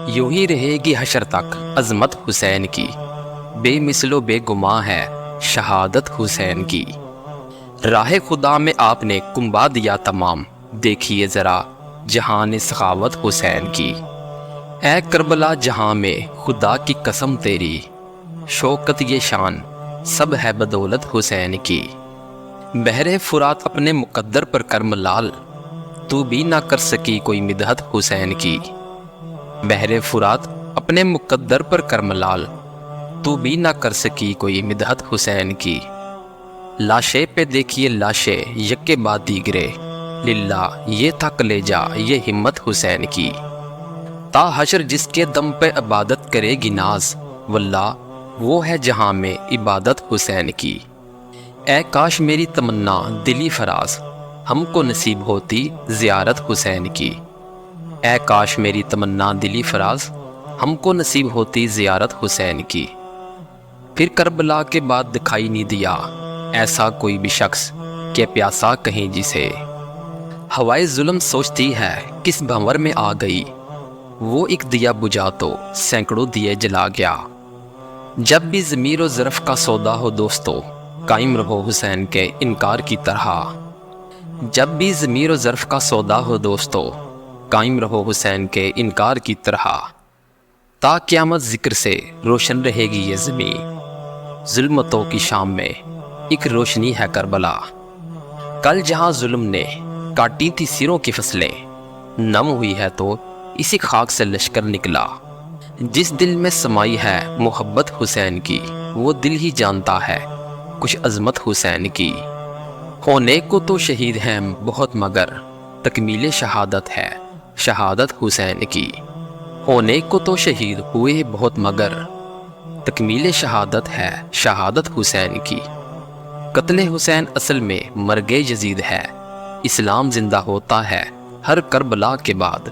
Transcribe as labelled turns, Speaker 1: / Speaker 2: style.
Speaker 1: یوں ہی رہے گی حشر تک عظمت حسین کی، بے مثل و بے گماں ہے شہادت حسین کی۔ راہ خدا میں آپ نے کمبا دیا تمام، دیکھیے ذرا جہان سخاوت حسین کی۔ اے کربلا جہاں میں خدا کی قسم تیری، شوکت یہ شان سب ہے بدولت حسین کی۔ بحر فرات اپنے مقدر پر کر ملال، تو بھی نہ کر سکی کوئی مدحت حسین کی۔ بحر فرات اپنے مقدر پر کر ملال، تو بھی نہ کر سکی کوئی مدحت حسین کی۔ لاشے پہ دیکھیے لاشے یکے بعد دیگرے، للہ یہ تھا کلیجہ یہ ہمت حسین کی۔ تا حشر جس کے دم پہ عبادت کرے گی ناز، واللہ وہ ہے جہاں میں عبادت حسین کی۔ اے کاش میری تمنا دلی فراز، ہم کو نصیب ہوتی زیارت حسین کی۔ اے کاش میری تمنا دلی فراز، ہم کو نصیب ہوتی زیارت حسین کی۔ پھر کربلا کے بعد دکھائی نہیں دیا ایسا کوئی بھی شخص کہ پیاسا کہیں جسے۔ ہوائے ظلم سوچتی ہے کس بھنور میں آ گئی، وہ ایک دیا بجھا تو سینکڑوں دیے جلا گیا۔ جب بھی ضمیر و ظرف کا سودا ہو دوستو، قائم رہو حسین کے انکار کی طرح۔ جب بھی ضمیر و ظرف کا سودا ہو دوستو، قائم رہو حسین کے انکار کی طرح۔ تا قیامت ذکر سے روشن رہے گی یہ زمین، ظلمتوں کی شام میں ایک روشنی ہے کربلا۔ کل جہاں ظلم نے کاٹی تھی سروں کی فصلیں، نم ہوئی ہے تو اسی خاک سے لشکر نکلا۔ جس دل میں سمائی ہے محبت حسین کی، وہ دل ہی جانتا ہے کچھ عظمت حسین کی۔ ہونے کو تو شہید ہیں بہت مگر تکمیل شہادت ہے شہادت حسین کی۔ ہونے کو تو شہید ہوئے بہت مگر تکمیل شہادت ہے شہادت حسین کی۔ قتل حسین اصل میں مرگ یزید ہے، اسلام زندہ ہوتا ہے ہر کربلا کے بعد۔